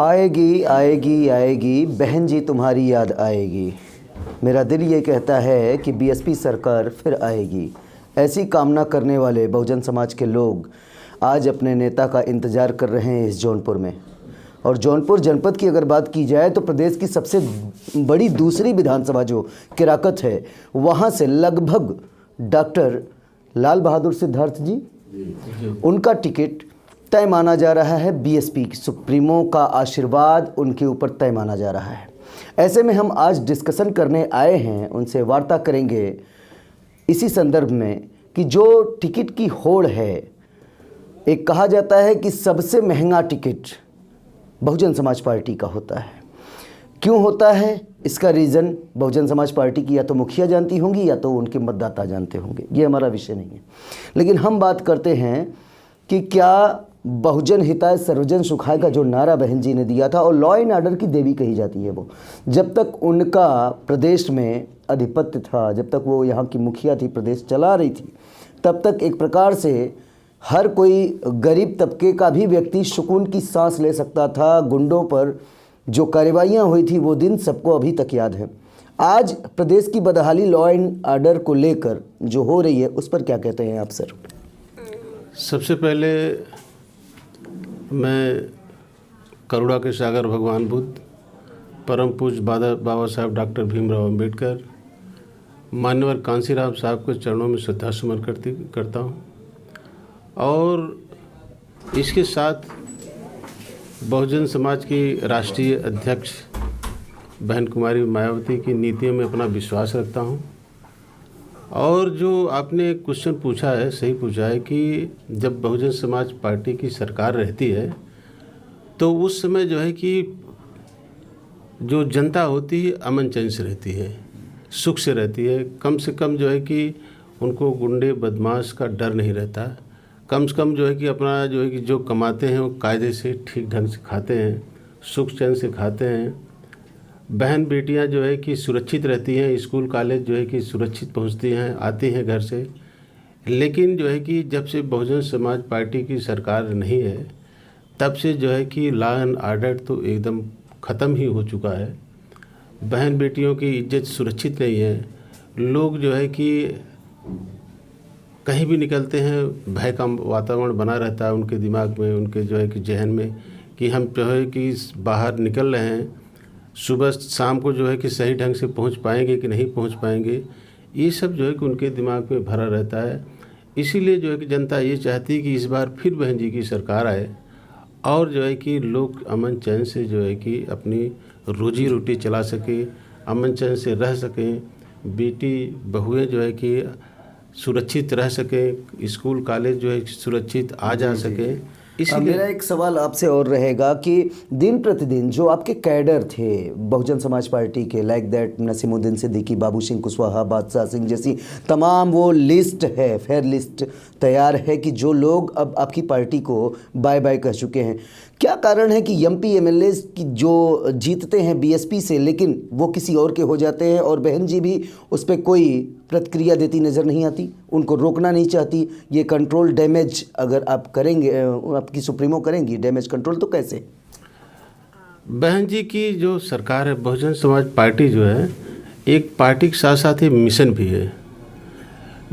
आएगी आएगी आएगी बहन जी तुम्हारी याद आएगी। मेरा दिल ये कहता है कि बीएसपी सरकार फिर आएगी। ऐसी कामना करने वाले बहुजन समाज के लोग आज अपने नेता का इंतज़ार कर रहे हैं इस जौनपुर में। और जौनपुर जनपद की अगर बात की जाए तो प्रदेश की सबसे बड़ी दूसरी विधानसभा जो किराकत है, वहाँ से लगभग डॉक्टर लाल बहादुर सिद्धार्थ जी उनका टिकट तय माना जा रहा है। बीएसपी सुप्रीमो का आशीर्वाद उनके ऊपर तय माना जा रहा है। ऐसे में हम आज डिस्कशन करने आए हैं, उनसे वार्ता करेंगे इसी संदर्भ में कि जो टिकट की होड़ है, एक कहा जाता है कि सबसे महंगा टिकट बहुजन समाज पार्टी का होता है। क्यों होता है, इसका रीज़न बहुजन समाज पार्टी की या तो मुखिया जानती होंगी या तो उनके मतदाता जानते होंगे, ये हमारा विषय नहीं है। लेकिन हम बात करते हैं कि क्या बहुजन हिताय सर्वजन सुखाय का जो नारा बहन जी ने दिया था, और लॉ एंड ऑर्डर की देवी कही जाती है वो, जब तक उनका प्रदेश में आधिपत्य था, जब तक वो यहाँ की मुखिया थी, प्रदेश चला रही थी, तब तक एक प्रकार से हर कोई गरीब तबके का भी व्यक्ति सुकून की सांस ले सकता था। गुंडों पर जो कार्रवाइयाँ हुई थी वो दिन सबको अभी तक याद है। आज प्रदेश की बदहाली लॉ एंड ऑर्डर को लेकर जो हो रही है, उस पर क्या कहते हैं आप सर? सबसे पहले मैं करुणा के सागर भगवान बुद्ध, परम पूज्य बाबा साहब डॉक्टर भीमराव अंबेडकर, मान्यवर कांसीराम साहब के चरणों में श्रद्धा सुमन करता हूँ। और इसके साथ बहुजन समाज की राष्ट्रीय अध्यक्ष बहन कुमारी मायावती की नीतियों में अपना विश्वास रखता हूँ। और जो आपने क्वेश्चन पूछा है, सही पूछा है कि जब बहुजन समाज पार्टी की सरकार रहती है तो उस समय जो है कि जो जनता होती है अमन चैन से रहती है, सुख से रहती है। कम से कम जो है कि उनको गुंडे बदमाश का डर नहीं रहता। कम से कम जो है कि अपना जो है कि जो कमाते हैं वो कायदे से ठीक ढंग से खाते हैं, सुख चैन से खाते हैं। बहन बेटियां जो है कि सुरक्षित रहती हैं, स्कूल कॉलेज जो है कि सुरक्षित पहुंचती हैं, आती हैं घर से। लेकिन जो है कि जब से बहुजन समाज पार्टी की सरकार नहीं है, तब से जो है कि लॉ एंड ऑर्डर तो एकदम ख़त्म ही हो चुका है। बहन बेटियों की इज्जत सुरक्षित नहीं है। लोग जो है कि कहीं भी निकलते हैं, भय का वातावरण बना रहता है उनके दिमाग में, उनके जो है कि जहन में, कि हम जो है कि बाहर निकल रहे हैं, सुबह शाम को जो है कि सही ढंग से पहुंच पाएंगे कि नहीं पहुंच पाएंगे, ये सब जो है कि उनके दिमाग में भरा रहता है। इसीलिए जो है कि जनता ये चाहती है कि इस बार फिर बहन जी की सरकार आए और जो है कि लोग अमन चैन से जो है कि अपनी रोजी रोटी चला सके, अमन चैन से रह सकें, बेटी बहुएँ जो है कि सुरक्षित रह सकें, स्कूल कॉलेज जो है सुरक्षित आ जा सकें। इसलिए मेरा एक सवाल आपसे और रहेगा कि दिन प्रतिदिन जो आपके कैडर थे बहुजन समाज पार्टी के, लाइक दैट नसीमुद्दीन सिद्दीकी, बाबू सिंह कुशवाहा, बादशाह सिंह जैसी तमाम वो लिस्ट है, फेयर लिस्ट तैयार है कि जो लोग अब आपकी पार्टी को बाय बाय कह चुके हैं। क्या कारण है कि एमपी एमएलए की जो जीतते हैं बीएसपी से, लेकिन वो किसी और के हो जाते हैं और बहन जी भी उस पर कोई प्रतिक्रिया देती नज़र नहीं आती, उनको रोकना नहीं चाहती? ये कंट्रोल डैमेज अगर आप करेंगे, आपकी सुप्रीमो करेंगी डैमेज कंट्रोल, तो कैसे? बहन जी की जो सरकार है, बहुजन समाज पार्टी जो है, एक पार्टी के साथ साथ एक मिशन भी है।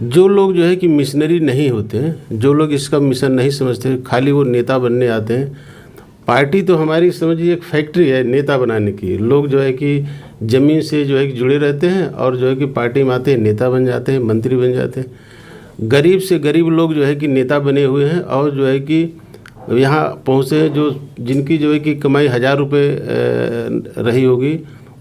जो लोग जो है कि मिशनरी नहीं होते, जो लोग इसका मिशन नहीं समझते, खाली वो नेता बनने आते हैं। पार्टी तो हमारी समझिए एक फैक्ट्री है नेता बनाने की। लोग जो है कि ज़मीन से जो है कि जुड़े रहते हैं और जो है कि पार्टी में आते हैं, नेता बन जाते हैं, मंत्री बन जाते हैं। गरीब से गरीब लोग जो है कि नेता बने हुए हैं और जो है कि यहाँ पहुँचे, जो जिनकी जो है कि कमाई 1000 रुपये रही होगी,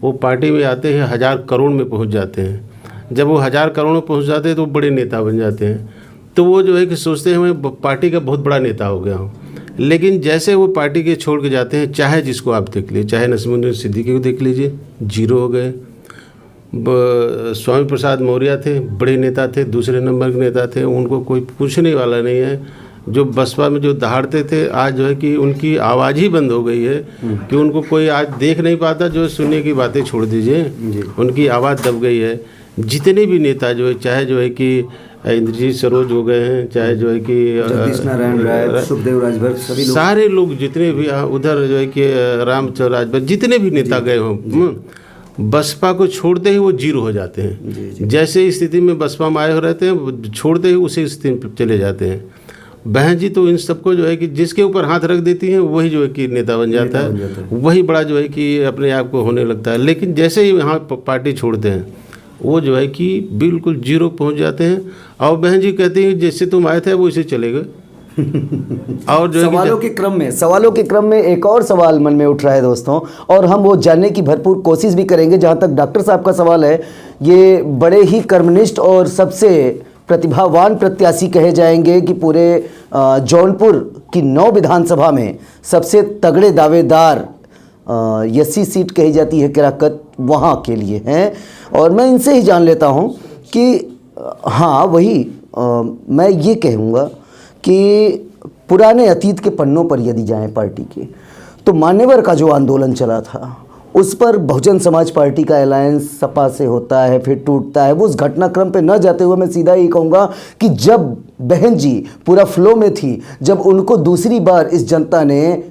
वो पार्टी में आते हैं 1000 करोड़ में पहुँच जाते हैं। जब वो 1000 करोड़ में पहुँच जाते हैं तो बड़े नेता बन जाते हैं। तो वो जो है कि सोचते हैं मैं पार्टी का बहुत बड़ा नेता हो गया हूँ। लेकिन जैसे वो पार्टी के छोड़ के जाते हैं, चाहे जिसको आप देख लीजिए, चाहे नसीमुद्दीन सिद्दीकी को देख लीजिए, जीरो हो गए। स्वामी प्रसाद मौर्य थे, बड़े नेता थे, दूसरे नंबर के नेता थे, उनको कोई पूछने वाला नहीं है। जो बसपा में जो दहाड़ते थे, आज जो है कि उनकी आवाज़ ही बंद हो गई है कि उनको कोई आज देख नहीं पाता। जो सुनने की बातें छोड़ दीजिए, उनकी आवाज़ दब गई है। जितने भी नेता जो है, चाहे जो है कि इंद्रजीत सरोज हो गए हैं, चाहे जो है कि जगदीश नारायण राय, सुखदेव राजभर, सभी लोग, सारे लोग जितने भी उधर जो है कि रामचंद्र राजभर, जितने भी नेता गए हों, बसपा को छोड़ते ही वो जीरो हो जाते हैं। जैसे स्थिति में बसपा में आए हो रहते हैं, छोड़ते ही उसी स्थिति में चले जाते हैं। बहन जी तो इन सबको जो है कि जिसके ऊपर हाथ रख देती हैं वही जो है कि नेता बन जाता है, वही बड़ा जो है कि अपने आप को होने लगता है। लेकिन जैसे ही यहाँ पार्टी छोड़ते हैं वो जो है कि बिल्कुल जीरो पहुँच जाते हैं। और बहन जी कहती हैं जैसे तुम आए थे वो इसे चले गए। और जो सवालों के क्रम में एक और सवाल मन में उठ रहा है दोस्तों, और हम वो जानने की भरपूर कोशिश भी करेंगे। जहाँ तक डॉक्टर साहब का सवाल है, ये बड़े ही कर्मनिष्ठ और सबसे प्रतिभावान प्रत्याशी कहे जाएंगे कि पूरे जौनपुर की 9 विधानसभा में सबसे तगड़े दावेदार यसी सीट कही जाती है केराकत, वहाँ के लिए हैं। और मैं इनसे ही जान लेता हूँ कि हाँ वही मैं ये कहूँगा कि पुराने अतीत के पन्नों पर यदि जाएं पार्टी के, तो मान्यवर का जो आंदोलन चला था उस पर बहुजन समाज पार्टी का अलायंस सपा से होता है, फिर टूटता है। वो उस घटनाक्रम पे न जाते हुए मैं सीधा ही कहूँगा कि जब बहन जी पूरा फ्लो में थी, जब उनको दूसरी बार इस जनता ने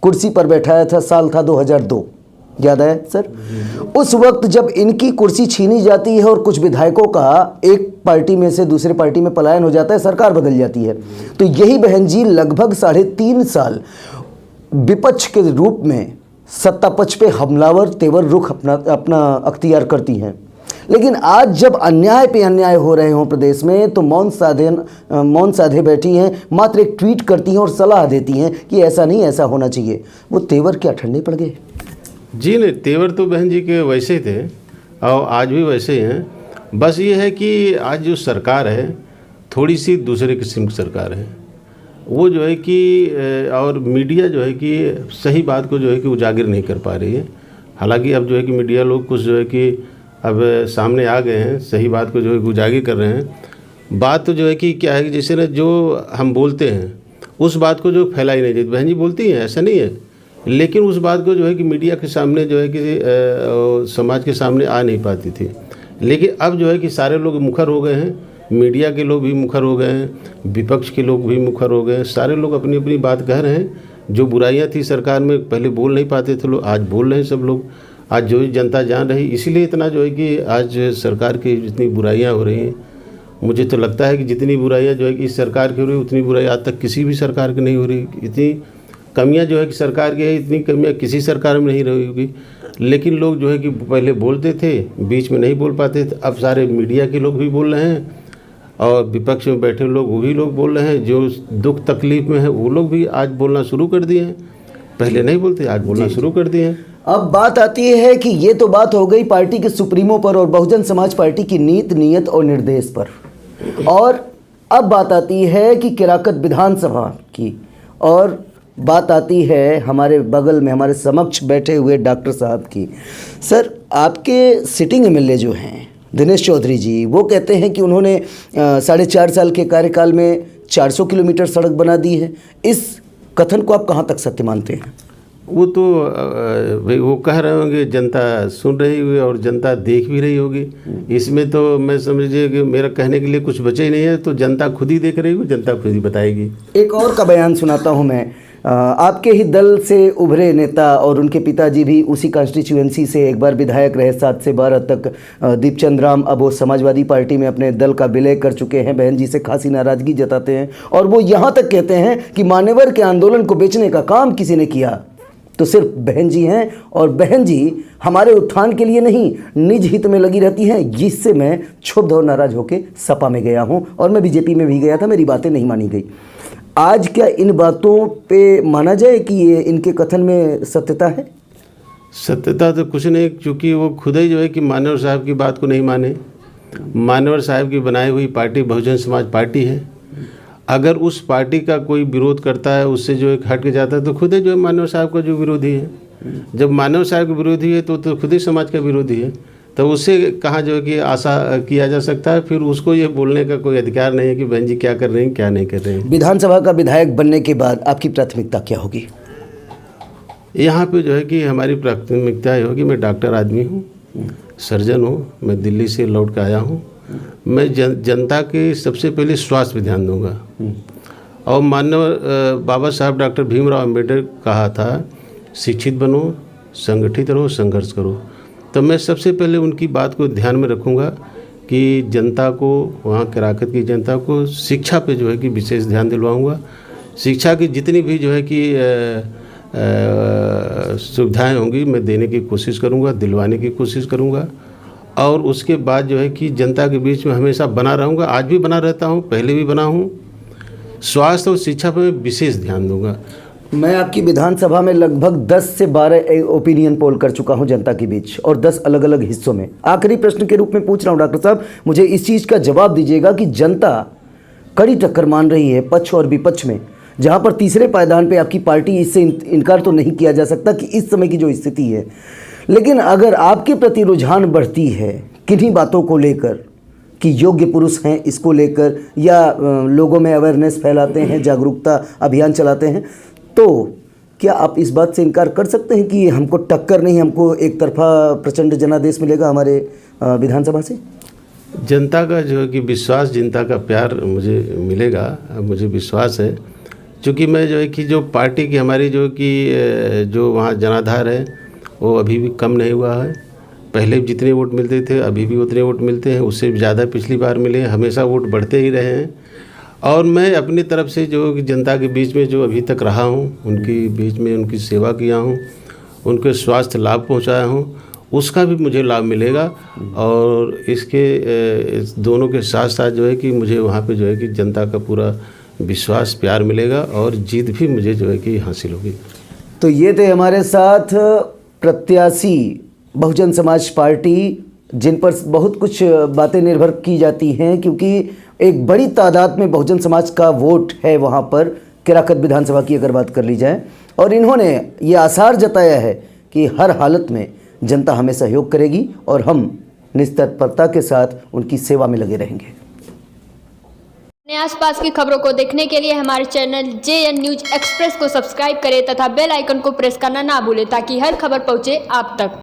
कुर्सी पर बैठाया था, साल था 2002, याद है सर? उस वक्त जब इनकी कुर्सी छीनी जाती है और कुछ विधायकों का एक पार्टी में से दूसरे पार्टी में पलायन हो जाता है, सरकार बदल जाती है, तो यही बहन जी लगभग 3.5 साल विपक्ष के रूप में सत्ता पक्ष पे हमलावर तेवर रुख अपना अख्तियार करती हैं। लेकिन आज जब अन्याय पे अन्याय हो रहे हों प्रदेश में, तो मौन साधे बैठी हैं, मात्र एक ट्वीट करती हैं और सलाह देती हैं कि ऐसा नहीं, ऐसा होना चाहिए। वो तेवर क्या ठंडे पड़ गए? जी नहीं, तेवर तो बहन जी के वैसे ही थे और आज भी वैसे ही हैं। बस ये है कि आज जो सरकार है थोड़ी सी दूसरे किस्म की सरकार है। वो जो है कि और मीडिया जो है कि सही बात को जो है कि उजागर नहीं कर पा रही है। हालांकि अब जो है कि मीडिया लोग कुछ जो है कि अब सामने आ गए हैं, सही बात को जो है कि उजागर कर रहे हैं। बात तो जो है कि क्या है कि जैसे ना जो हम बोलते हैं उस बात को जो फैलाई नहीं जाती। बहन जी बोलती हैं, ऐसा नहीं है, लेकिन उस बात को जो है कि मीडिया के सामने जो है कि समाज के सामने आ नहीं पाती थी। लेकिन अब जो है कि सारे लोग मुखर हो गए हैं, मीडिया के लोग भी मुखर हो गए हैं, विपक्ष के लोग भी मुखर हो गए हैं। सारे लोग अपनी अपनी बात कह रहे हैं। जो बुराइयां थी सरकार में, पहले बोल नहीं पाते थे लोग, आज बोल रहे हैं सब लोग। आज जो जनता जान रही, इसीलिए इतना जो है कि आज सरकार की जितनी बुराइयाँ हो रही हैं, मुझे तो लगता है कि जितनी बुराइयाँ जो है कि इस सरकार की हो रही है उतनी बुराई आज तक किसी भी सरकार की नहीं हो रही। इतनी कमियां जो है कि सरकार की है, इतनी कमियां किसी सरकार में नहीं रही होगी। लेकिन लोग जो है कि पहले बोलते थे, बीच में नहीं बोल पाते थे। अब सारे मीडिया के लोग भी बोल रहे हैं और विपक्ष में बैठे लोग वही लोग बोल रहे हैं। जो दुख तकलीफ में है वो लोग भी आज बोलना शुरू कर दिए हैं। पहले नहीं बोलते, आज बोलना शुरू कर दिए हैं। अब बात आती है कि ये तो बात हो गई पार्टी के सुप्रीमो पर और बहुजन समाज पार्टी की नीयत और निर्देश पर, और अब बात आती है कि केराकत विधानसभा की, और बात आती है हमारे बगल में हमारे समक्ष बैठे हुए डॉक्टर साहब की। सर, आपके सिटिंग एमएलए जो हैं दिनेश चौधरी जी, वो कहते हैं कि उन्होंने 4.5 साल के कार्यकाल में 400 किलोमीटर सड़क बना दी है। इस कथन को आप कहाँ तक सत्य मानते हैं? वो तो भाई वो कह रहे होंगे, जनता सुन रही होगी और जनता देख भी रही होगी। इसमें तो मैं समझिए कि मेरा कहने के लिए कुछ बचे ही नहीं है। तो जनता खुद ही देख रही होगी, जनता खुद ही बताएगी। एक और का बयान सुनाता हूँ मैं। आपके ही दल से उभरे नेता और उनके पिताजी भी उसी कॉन्स्टिट्यूएंसी से एक बार विधायक रहे 7 से 12 तक, दीपचंद राम, अब वो समाजवादी पार्टी में अपने दल का विलय कर चुके हैं। बहन जी से खासी नाराज़गी जताते हैं और वो यहाँ तक कहते हैं कि मान्यवर के आंदोलन को बेचने का काम किसी ने किया तो सिर्फ बहन जी हैं, और बहन जी हमारे उत्थान के लिए नहीं, निज हित में लगी रहती हैं। जिससे मैं क्षुब्ध और नाराज़ होकर सपा में गया हूँ और मैं बीजेपी में भी गया था, मेरी बातें नहीं मानी गई। आज क्या इन बातों पे माना जाए कि ये इनके कथन में सत्यता है? सत्यता तो कुछ नहीं, क्योंकि वो खुद ही जो है कि मान्यवर साहब की बात को नहीं माने। मान्यवर साहब की बनाई हुई पार्टी बहुजन समाज पार्टी है। अगर उस पार्टी का कोई विरोध करता है, उससे जो है हट के जाता है, तो खुद ही जो है मान्यवर साहब का जो विरोधी है। जब मान्यवर साहब का विरोधी है तो खुद ही समाज का विरोधी है। तो उससे कहाँ जो है कि आशा किया जा सकता है? फिर उसको ये बोलने का कोई अधिकार नहीं है कि बहन जी क्या कर रहे हैं, क्या नहीं कर रहे हैं। विधानसभा का विधायक बनने के बाद आपकी प्राथमिकता क्या होगी? यहाँ पे जो है कि हमारी प्राथमिकता होगी, मैं डॉक्टर आदमी हूँ, सर्जन हूँ, मैं दिल्ली से लौट के आया हूँ। मैं जनता के सबसे पहले स्वास्थ्य पे ध्यान दूंगा। और माननीय बाबा साहब डॉक्टर भीमराव अम्बेडकर कहा था, शिक्षित बनो, संगठित रहो, संघर्ष करो। तो मैं सबसे पहले उनकी बात को ध्यान में रखूँगा कि जनता को, वहाँ केराकत की जनता को शिक्षा पे जो है कि विशेष ध्यान दिलवाऊँगा। शिक्षा की जितनी भी जो है कि सुविधाएं होंगी मैं देने की कोशिश करूँगा, दिलवाने की कोशिश करूँगा। और उसके बाद जो है कि जनता के बीच में हमेशा बना रहूँगा। आज भी बना रहता हूँ, पहले भी बना हूँ। स्वास्थ्य और शिक्षा पर विशेष ध्यान दूंगा। मैं आपकी विधानसभा में लगभग 10 से 12 ओपिनियन पोल कर चुका हूं जनता के बीच, और 10 अलग अलग हिस्सों में। आखिरी प्रश्न के रूप में पूछ रहा हूं डॉक्टर साहब, मुझे इस चीज़ का जवाब दीजिएगा कि जनता कड़ी टक्कर मान रही है पक्ष और विपक्ष में, जहां पर तीसरे पायदान पे आपकी पार्टी, इससे इनकार तो नहीं किया जा सकता कि इस समय की जो स्थिति है, लेकिन अगर आपके प्रति रुझान बढ़ती है किन्हीं बातों को लेकर कि योग्य पुरुष हैं इसको लेकर, या लोगों में अवेयरनेस फैलाते हैं, जागरूकता अभियान चलाते हैं, तो क्या आप इस बात से इनकार कर सकते हैं कि हमको टक्कर नहीं, हमको एक तरफा प्रचंड जनादेश मिलेगा हमारे विधानसभा से? जनता का जो है कि विश्वास, जनता का प्यार मुझे मिलेगा, मुझे विश्वास है। क्योंकि मैं जो है कि जो पार्टी की हमारी जो कि जो वहाँ जनाधार है वो अभी भी कम नहीं हुआ है। पहले जितने वोट मिलते थे अभी भी उतने वोट मिलते हैं, उससे ज़्यादा पिछली बार मिले, हमेशा वोट बढ़ते ही रहे हैं। और मैं अपनी तरफ से जो जनता के बीच में जो अभी तक रहा हूँ, उनकी बीच में उनकी सेवा किया हूँ, उनके स्वास्थ्य लाभ पहुँचाया हूँ, उसका भी मुझे लाभ मिलेगा। और इसके दोनों के साथ साथ जो है कि मुझे वहाँ पे जो है कि जनता का पूरा विश्वास, प्यार मिलेगा और जीत भी मुझे जो है कि हासिल होगी। तो ये थे हमारे साथ प्रत्याशी बहुजन समाज पार्टी, जिन पर बहुत कुछ बातें निर्भर की जाती हैं, क्योंकि एक बड़ी तादाद में बहुजन समाज का वोट है वहाँ पर केराकत विधानसभा की अगर बात कर ली जाए। और इन्होंने ये आसार जताया है कि हर हालत में जनता हमें सहयोग करेगी और हम निस्तत्परता के साथ उनकी सेवा में लगे रहेंगे। अपने आसपास की खबरों को देखने के लिए हमारे चैनल JN न्यूज एक्सप्रेस को सब्सक्राइब करें तथा बेल आइकन को प्रेस करना ना भूलें ताकि हर खबर पहुंचे आप तक।